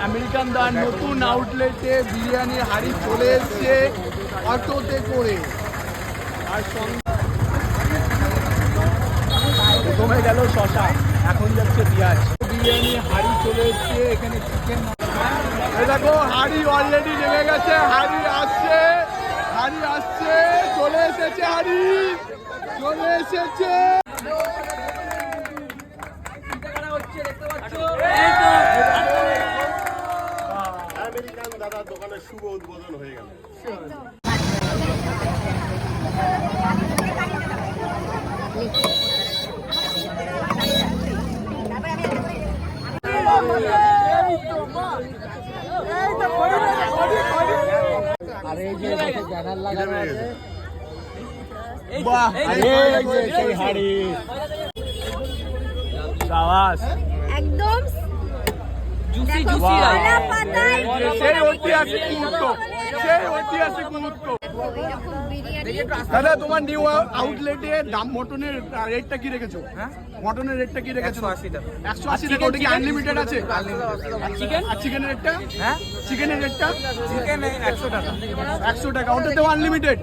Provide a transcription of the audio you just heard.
American দার নতুন আউটলেটে বিরিয়ানির হাড়ি চলে এসছে অটোতে করে। আর প্রথমে গেল শশা, এখন যাচ্ছে পেঁয়াজ। বিরিয়ানির হাড়ি চলে এসছে, এখানে চিকেন। দেখো হাড়ি অলরেডি নেমে গেছে, হাড়ি আসছে, হাড়ি আসছে, চলে এসেছে, হাড়ি চলে এসেছে। আমেরিকান দাদার দোকানের শুভ উদ্বোধন হয়ে গেল। একদম জুসি জুসি সেই ঐতিহাসিক মুহূর্ত, সেই ঐতিহাসিক মুহূর্ত। দাদা তোমার নিউ আউটলেটে দাম মটনের রেটটা কি রেখেছো? মটনের রেটটা কি রেখেছো? 180 টাকা। ওটা কি আনলিমিটেড আছে? চিকেন আর চিকেনের রেটটা? হ্যাঁ চিকেনের রেটটা? চিকেন 100 টাকা। 100 টাকা, ওটাতেও আনলিমিটেড?